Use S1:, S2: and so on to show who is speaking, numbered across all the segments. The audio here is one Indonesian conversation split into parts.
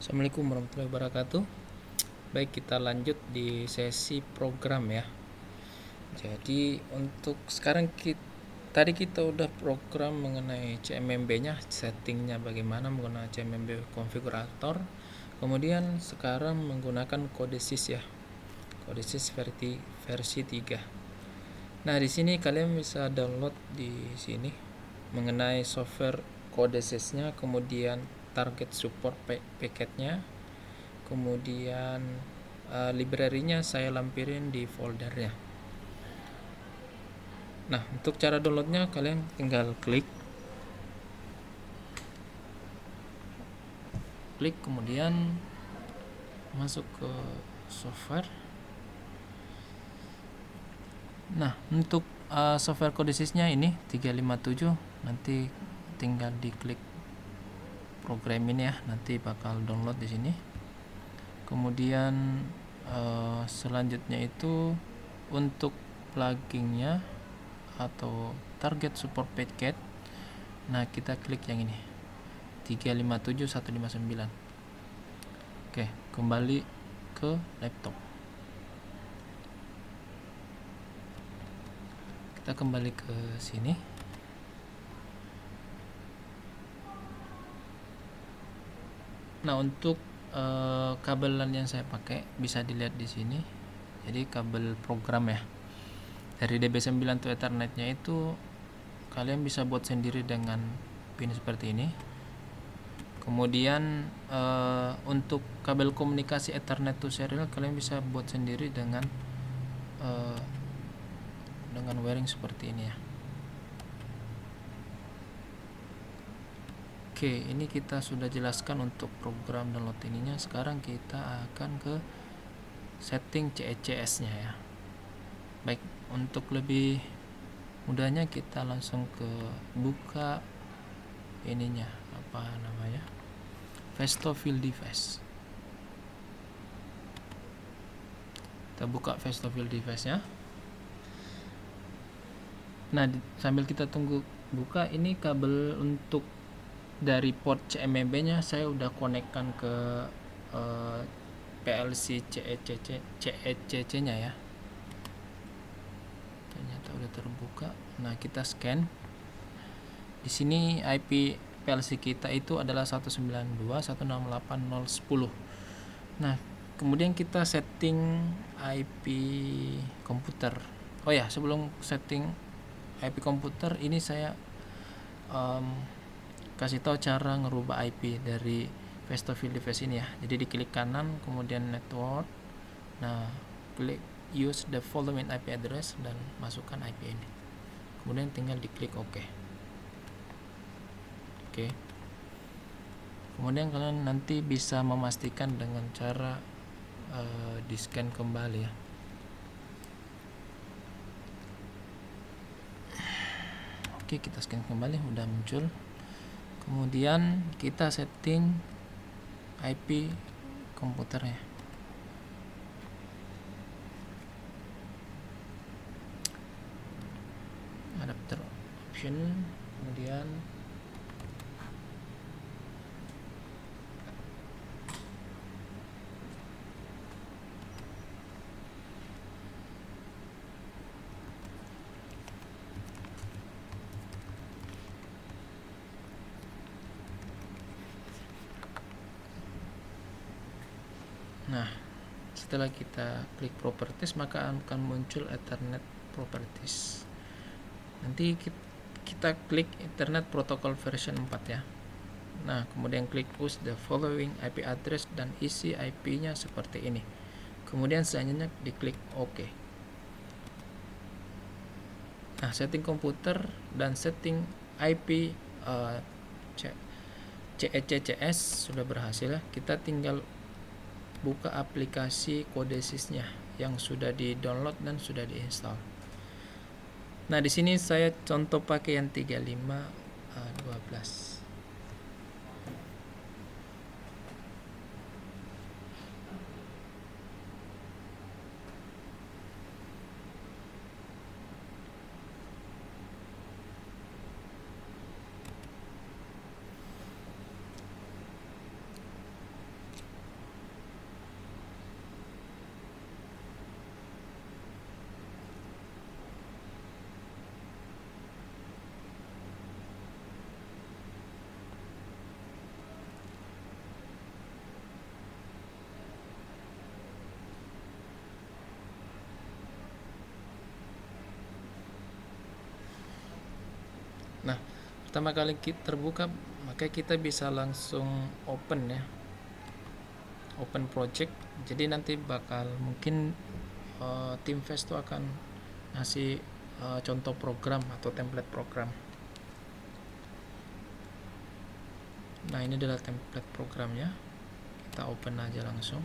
S1: Assalamualaikum warahmatullahi wabarakatuh. Baik, kita lanjut di sesi program ya. Jadi untuk sekarang tadi kita udah program mengenai CMMB-nya, settingnya bagaimana menggunakan CMMB konfigurator. Kemudian sekarang menggunakan Codesys ya. Codesys versi 3. Nah, di sini kalian bisa download di sini mengenai software Codesys-nya, kemudian target support paketnya, kemudian library-nya saya lampirin di foldernya. Nah, untuk cara downloadnya kalian tinggal klik kemudian masuk ke software. Nah, untuk software Codesys-nya ini 357, nanti tinggal diklik programin ya, nanti bakal download di sini. Kemudian selanjutnya itu untuk pluginnya atau target support packet. Nah, kita klik yang ini 357159. Oke, kembali ke laptop. Kita kembali ke sini. Nah, untuk kabelan yang saya pakai bisa dilihat di sini. Jadi kabel program ya. Dari DB9 to Ethernet-nya itu kalian bisa buat sendiri dengan pin seperti ini. Kemudian untuk kabel komunikasi Ethernet to serial kalian bisa buat sendiri dengan wiring seperti ini ya. Oke, ini kita sudah jelaskan untuk program download ininya. Sekarang kita akan ke setting CECS-nya ya. Baik, untuk lebih mudahnya kita langsung ke buka ininya, apa namanya, Festofield device. Kita buka Festofield device-nya. Nah, sambil kita tunggu buka, ini kabel untuk dari port CMMB-nya saya udah konekkan ke PLC CECC-nya ya. Ternyata udah terbuka. Nah, kita scan. Di sini IP PLC kita itu adalah 192.168.0.10. Nah, kemudian kita setting IP komputer. Oh ya, sebelum setting IP komputer ini saya kasih tahu cara ngerubah IP dari Festofield device ini ya. Jadi diklik kanan, kemudian network. Nah, klik use the following IP address dan masukkan IP ini. Kemudian tinggal diklik OK. Oke. Kemudian kalian nanti bisa memastikan dengan cara di scan kembali ya. Oke, kita scan kembali, udah muncul. Kemudian kita setting IP komputernya. Adapter option, kemudian nah, setelah kita klik properties maka akan muncul Ethernet properties. Nanti kita klik Ethernet protocol version 4 ya. Nah, kemudian klik push the following IP address dan isi IP-nya seperti ini. Kemudian selanjutnya diklik OK. Nah, setting komputer dan setting IP CECS sudah berhasil ya. Kita tinggal buka aplikasi Codesys-nya yang sudah di-download dan sudah diinstal. Nah, di sini saya contoh pakai yang 3512. Nah, pertama kali kita terbuka, maka kita bisa langsung open ya, open project. Jadi nanti bakal mungkin tim Fest itu akan ngasih contoh program atau template program. Nah, ini adalah template programnya. Kita open aja langsung.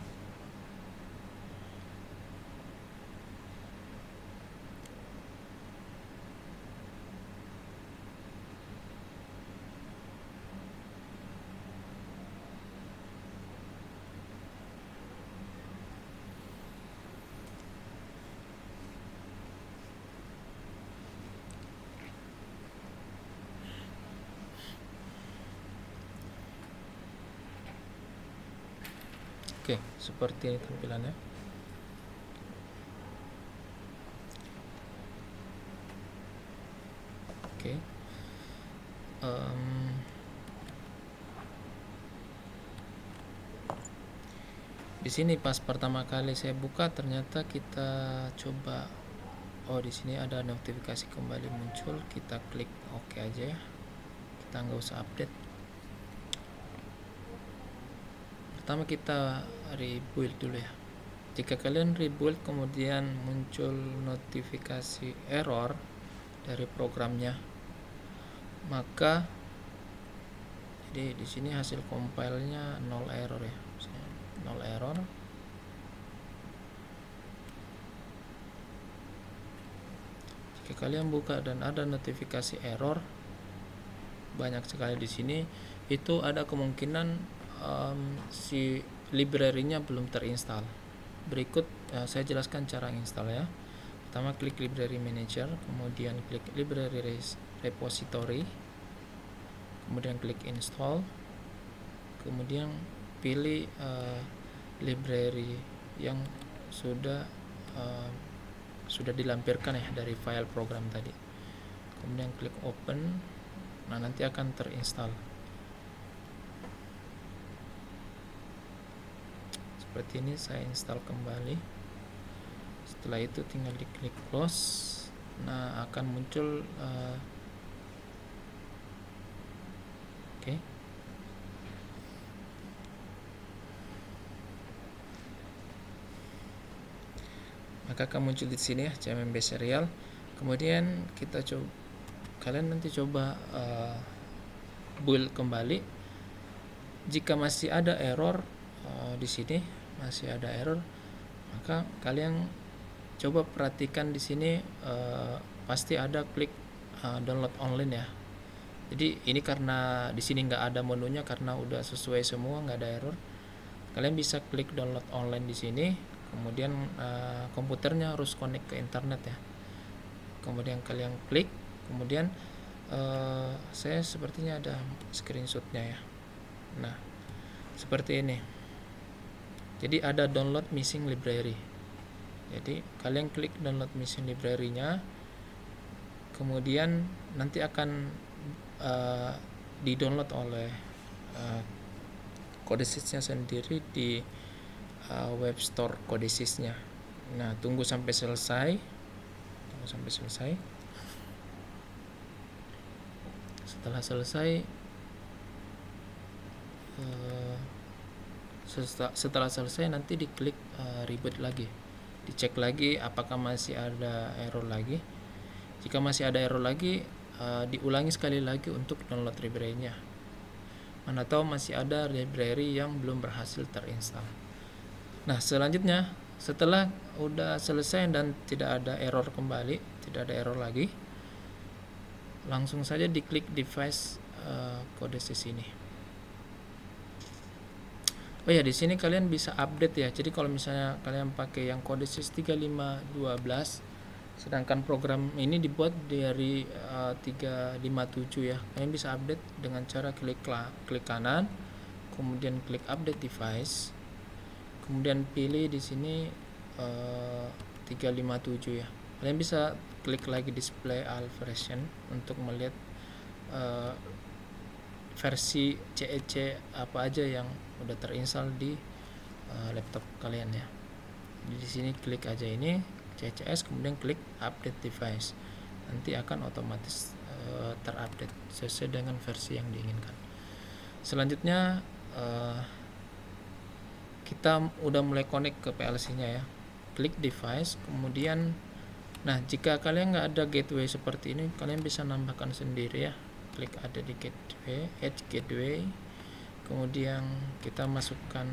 S1: Oke, seperti ini tampilannya. Oke. Di sini pas pertama kali saya buka, ternyata kita coba, oh di sini ada notifikasi kembali muncul. Kita klik oke aja ya, kita nggak usah update. Pertama kita rebuild dulu ya. Jika kalian rebuild kemudian muncul notifikasi error dari programnya, maka jadi di sini hasil compile-nya 0 error ya, 0 error. Jika kalian buka dan ada notifikasi error banyak sekali di sini, itu ada kemungkinan si library-nya belum terinstall. Berikut saya jelaskan cara install ya. Pertama klik library manager, kemudian klik library repository, kemudian klik install, kemudian pilih library yang sudah dilampirkan ya dari file program tadi, kemudian klik open. Nah, nanti akan terinstall seperti ini. Saya install kembali. Setelah itu tinggal diklik close. Nah, akan muncul oke. Maka akan muncul di sini ya, CMMB serial. Kemudian kita coba, kalian nanti coba build kembali. Jika masih ada error di sini, masih ada error, maka kalian coba perhatikan di sini pasti ada klik download online ya. Jadi ini karena di sini nggak ada menunya, karena udah sesuai semua, nggak ada error. Kalian bisa klik download online di sini. Kemudian komputernya harus connect ke internet ya. Kemudian kalian klik, kemudian saya sepertinya ada screenshotnya ya. Nah, seperti ini. Jadi ada download missing library. Jadi kalian klik download missing library-nya, kemudian nanti akan di-download oleh Codesys-nya sendiri di web store Codesys-nya. Nah, tunggu sampai selesai. Setelah selesai, nanti diklik reboot lagi, dicek lagi apakah masih ada error lagi. Jika masih ada error lagi, diulangi sekali lagi untuk download library-nya. Mana tahu masih ada library yang belum berhasil terinstall. Nah, selanjutnya setelah udah selesai dan tidak ada error kembali, tidak ada error lagi, langsung saja diklik device Codesys ini. Oh ya, di sini kalian bisa update ya. Jadi kalau misalnya kalian pakai yang Codesys 3512, sedangkan program ini dibuat dari 357 ya, kalian bisa update dengan cara klik kanan, kemudian klik update device, kemudian pilih di sini 357 ya. Kalian bisa klik lagi display all version untuk melihat versi CEC apa aja yang udah terinstall di laptop kalian ya. Jadi di sini klik aja ini CCS, kemudian klik update device. Nanti akan otomatis terupdate sesuai dengan versi yang diinginkan. Selanjutnya kita udah mulai connect ke PLC-nya ya. Klik device, kemudian nah jika kalian nggak ada gateway seperti ini, kalian bisa nambahkan sendiri ya. Klik ada di gateway, edge gateway, kemudian kita masukkan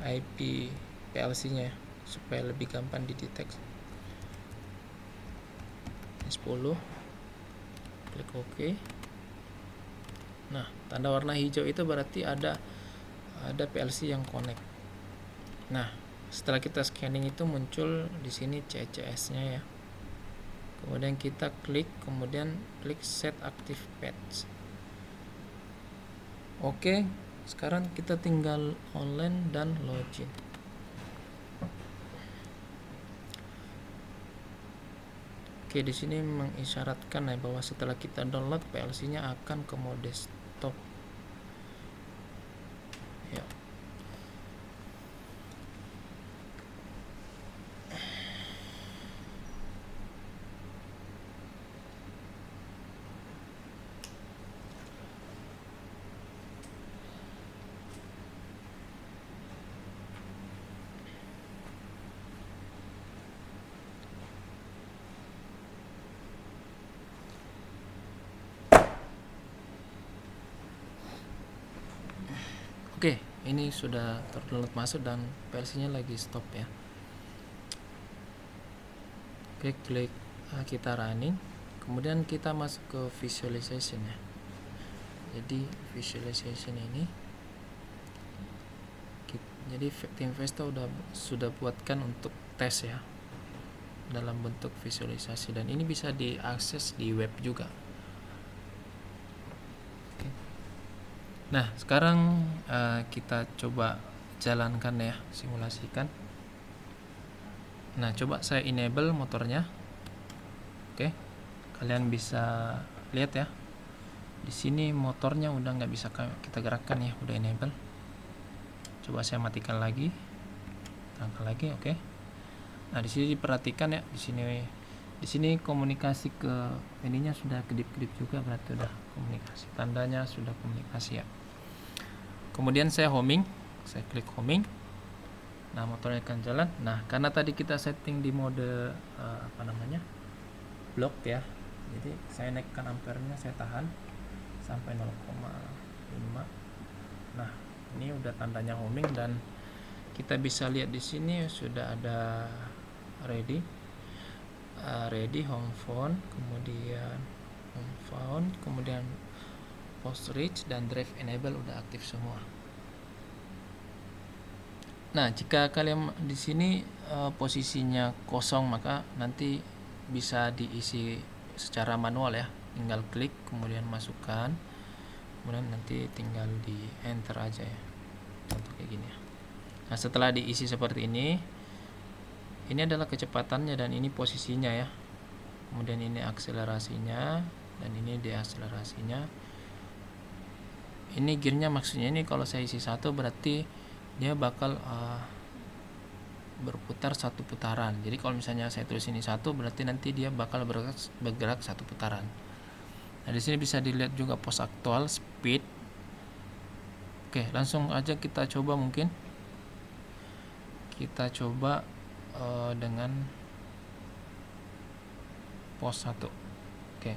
S1: IP PLC-nya ya, supaya lebih gampang dideteksi. 10, klik OK. Nah, tanda warna hijau itu berarti ada PLC yang connect. Nah, setelah kita scanning itu muncul di sini CCS-nya ya. Kemudian kita klik, kemudian klik set active patch. Oke, sekarang kita tinggal online dan login. Oke, di sini mengisyaratkan ya bahwa setelah kita download PLC-nya akan ke mode desktop. Ya. Oke, ini sudah terdownload masuk dan PLC-nya lagi stop ya. Oke, klik kita running, kemudian kita masuk ke visualization ya. Jadi visualization ini, jadi Tim Vesta sudah buatkan untuk tes ya dalam bentuk visualisasi, dan ini bisa diakses di web juga. Nah, sekarang kita coba jalankan ya, simulasikan. Nah, coba saya enable motornya. Oke, kalian bisa lihat ya. Di sini motornya udah nggak bisa kita gerakkan ya, udah enable. Coba saya matikan lagi, tangkal lagi, oke. Nah, di sini diperhatikan ya, di sini komunikasi ke ininya sudah kedip-kedip juga, berarti udah komunikasi, tandanya sudah komunikasi ya. Kemudian saya homing, saya klik homing. Nah, motornya akan jalan. Nah, karena tadi kita setting di mode block ya, jadi saya naikkan ampernya, saya tahan sampai 0,5. Nah, ini udah tandanya homing, dan kita bisa lihat di sini sudah ada ready, home phone, kemudian home phone, kemudian post reach dan drive enable udah aktif semua. Nah, jika kalian di sini posisinya kosong, maka nanti bisa diisi secara manual ya. Tinggal klik, kemudian masukkan, kemudian nanti tinggal di enter aja ya. Contoh kayak gini ya. Nah, setelah diisi seperti ini adalah kecepatannya dan ini posisinya ya. Kemudian ini akselerasinya dan ini deakselerasinya. Ini gearnya, maksudnya ini kalau saya isi 1 berarti dia bakal berputar 1 putaran. Jadi kalau misalnya saya tulis ini 1, berarti nanti dia bakal bergerak 1 putaran. Nah, di sini bisa dilihat juga pos aktual, speed. Oke, langsung aja kita coba, mungkin kita coba dengan pos 1. Oke.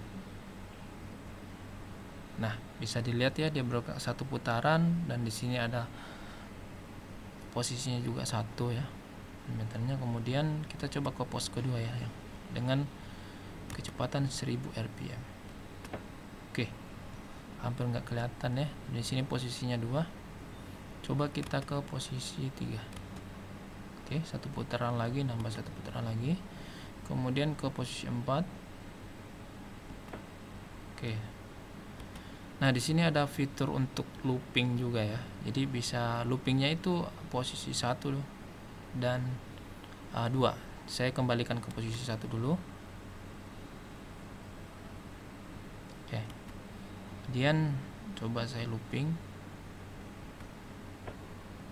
S1: Nah, bisa dilihat ya, dia bergerak 1 putaran, dan di sini ada posisinya juga 1 ya, meternya. Kemudian kita coba ke pos kedua ya, dengan kecepatan 1000 rpm. Oke, hampir nggak kelihatan ya. Di sini posisinya 2. Coba kita ke posisi 3. Oke, 1 putaran lagi, nambah 1 putaran lagi. Kemudian ke posisi 4. Oke. Nah, di sini ada fitur untuk looping juga ya. Jadi bisa loopingnya itu posisi 1 dan 2. Saya kembalikan ke posisi 1 dulu. Oke. Kemudian coba saya looping.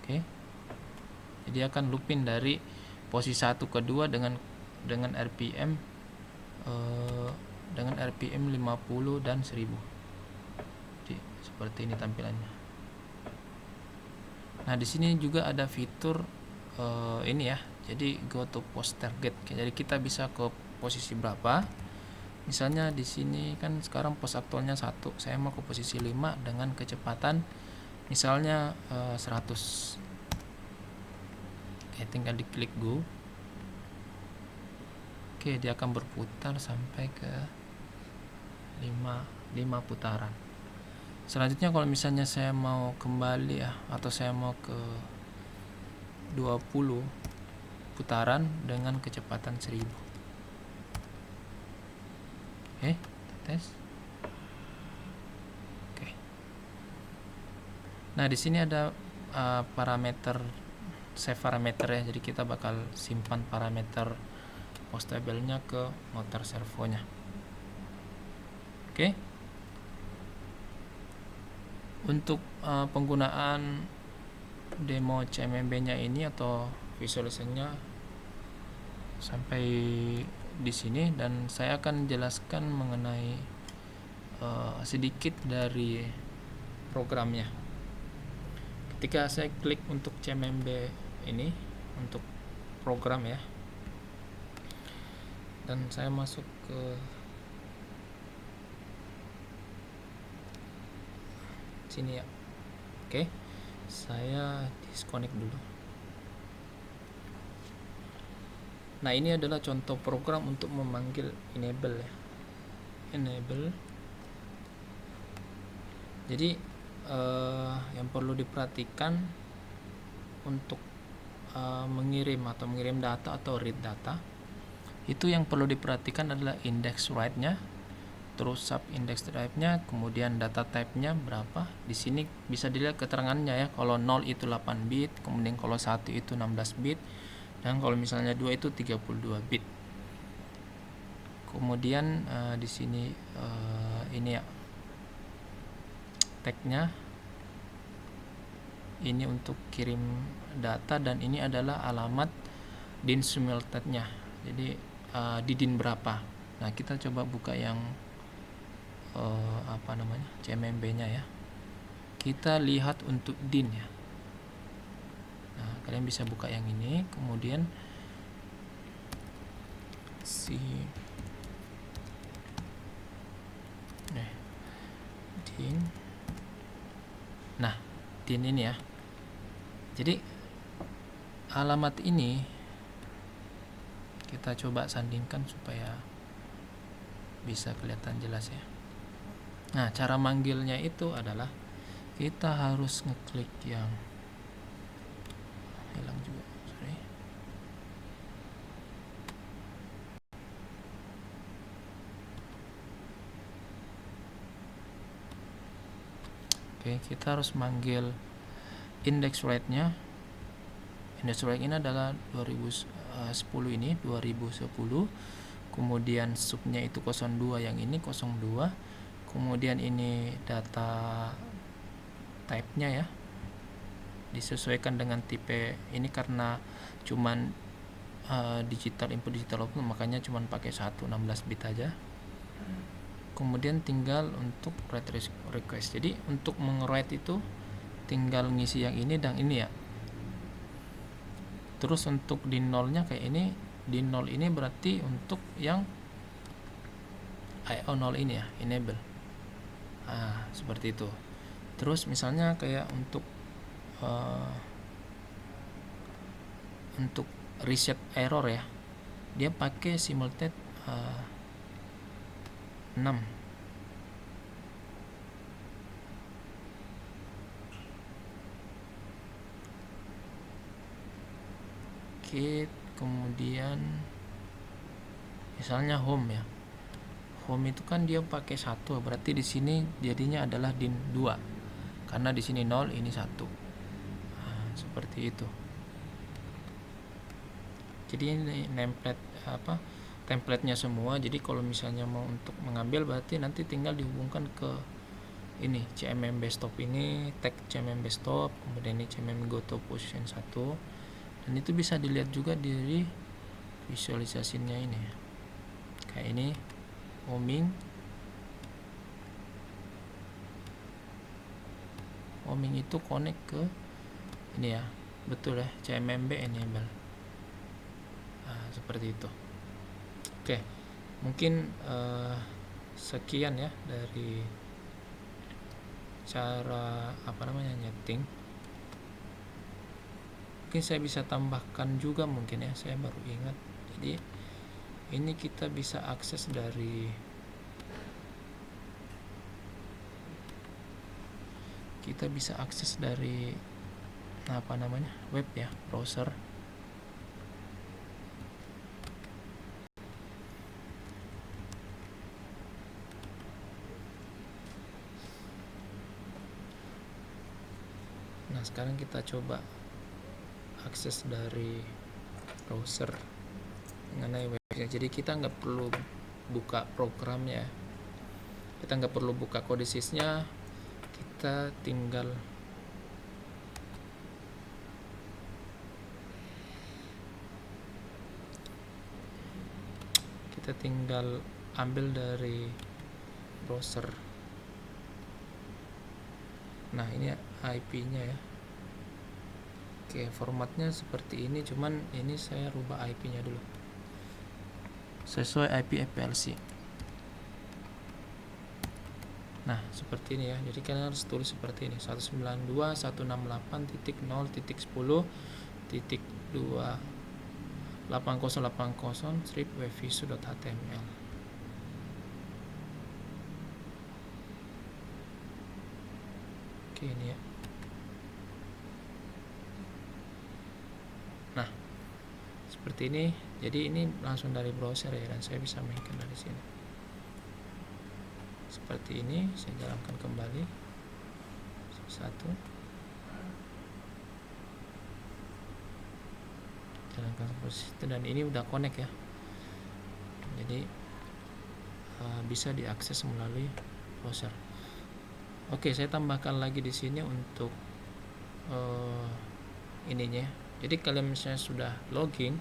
S1: Oke. Jadi akan looping dari posisi 1 ke 2 dengan RPM dengan RPM 50 dan 1000. Jadi seperti ini tampilannya. Nah, di sini juga ada fitur ini ya. Jadi go to post target. Jadi kita bisa ke posisi berapa. Misalnya di sini kan sekarang pos aktualnya 1. Saya mau ke posisi 5 dengan kecepatan misalnya 100. Oke, tinggal diklik go. Oke, dia akan berputar sampai ke 5 putaran. Selanjutnya kalau misalnya saya mau kembali ya, atau saya mau ke 20 putaran dengan kecepatan 1000. Oke, tes. Oke. Nah, di sini ada parameter save parameter ya. Jadi kita bakal simpan parameter post tabelnya ke motor servonya. Oke. Untuk penggunaan demo CMMB-nya ini atau visualisasinya sampai di sini, dan saya akan jelaskan mengenai sedikit dari programnya. Ketika saya klik untuk CMMB ini untuk program ya, dan saya masuk ke sini ya. Oke, saya disconnect dulu. Nah, ini adalah contoh program untuk memanggil enable ya. Enable. Jadi yang perlu diperhatikan untuk mengirim data atau read data, itu yang perlu diperhatikan adalah index write-nya, terus sub index drive-nya, kemudian data type-nya berapa. Di sini bisa dilihat keterangannya ya. Kalau 0 itu 8 bit, kemudian kalau 1 itu 16 bit, dan kalau misalnya 2 itu 32 bit. Kemudian di sini ini ya, tag-nya ini untuk kirim data, dan ini adalah alamat DIN simultatnya. Jadi di DIN berapa. Nah, kita coba buka yang CMMB-nya ya. Kita lihat untuk DIN ya. Nah, kalian bisa buka yang ini, kemudian DIN. Nah, DIN ini ya. Jadi alamat ini kita coba sandingkan supaya bisa kelihatan jelas ya. Nah, cara manggilnya itu adalah kita harus ngeklik yang hilang juga, sorry. Oke, kita harus manggil index rate-nya. Index rate ini adalah 2010 ini, 2010. Kemudian subnya itu 02, yang ini 02. Kemudian ini data type-nya ya. Disesuaikan dengan tipe ini karena cuman digital input digital output, makanya cuman pakai 16 bit aja. Kemudian tinggal untuk write request. Jadi untuk meng-write itu tinggal ngisi yang ini dan ini ya. Terus untuk di nolnya kayak ini, di nol ini berarti untuk yang IO 0 ini ya, enable. Seperti itu. Terus misalnya kayak untuk reset error ya, dia pakai simultaneous 6. Oke, kemudian misalnya home ya. Home itu kan dia pakai 1, berarti di sini jadinya adalah DIN 2. Karena di sini 0, ini 1. Seperti itu. Jadi ini template-nya semua. Jadi kalau misalnya mau untuk mengambil, berarti nanti tinggal dihubungkan ke ini CMMB stop, ini tag CMMB stop, kemudian ini CMMB go to position 1, dan itu bisa dilihat juga dari visualisasinya ini kayak ini. homing itu connect ke ini ya, betul ya, CMMB enable. Nah, seperti itu. Oke, mungkin sekian ya dari cara nyeting. Mungkin saya bisa tambahkan juga mungkin ya, saya baru ingat. Jadi ini kita bisa akses dari web ya, browser. Nah, sekarang kita coba akses dari browser mengenai webnya. Jadi kita nggak perlu buka programnya, kita nggak perlu buka codesysnya, kita tinggal ambil dari browser. Nah, ini IP-nya ya. Oke, formatnya seperti ini, cuman ini saya rubah IP-nya dulu sesuai IP FPLC. Nah, seperti ini ya. Jadi kalian harus tulis seperti ini: 192.168.0.2.8080/webvisu.html. Oke, ini ya. Nah, seperti ini. Jadi ini langsung dari browser ya, dan saya bisa mainkan dari sini. Seperti ini, saya jalankan kembali satu, jalankan seperti itu, dan ini udah connect ya. Jadi bisa diakses melalui browser. Oke, saya tambahkan lagi di sini untuk ininya. Jadi kalian misalnya sudah login,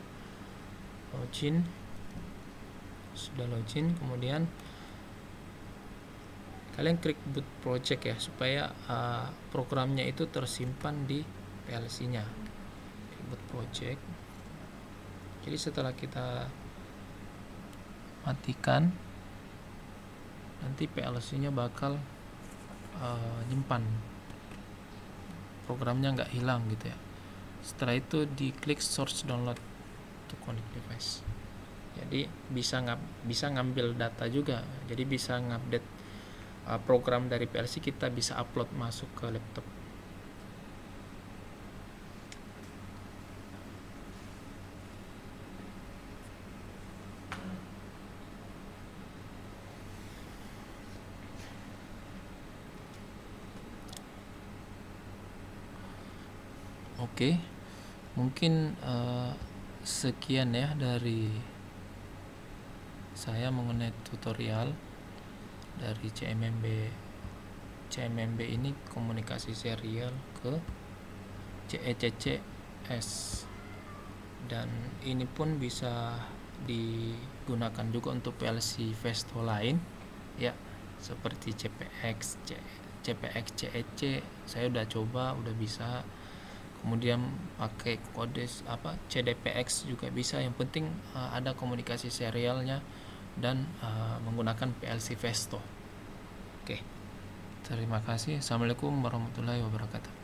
S1: kemudian kalian klik boot project ya, supaya programnya itu tersimpan di PLC-nya. Boot project. Jadi setelah kita matikan, nanti PLC-nya bakal nyimpan, programnya nggak hilang gitu ya. Setelah itu diklik source download to connect device. Jadi bisa ngambil data juga. Jadi bisa ngupdate program dari PLC, kita bisa upload masuk ke laptop. Oke, mungkin sekian ya dari saya mengenai tutorial dari CMMB ini, komunikasi serial ke CECCS, dan ini pun bisa digunakan juga untuk PLC Festo lain ya, seperti CPX, CEC. Saya udah coba, udah bisa. Kemudian pakai kode CDPX juga bisa. Yang penting ada komunikasi serialnya dan menggunakan PLC Festo. Oke, terima kasih. Assalamualaikum warahmatullahi wabarakatuh.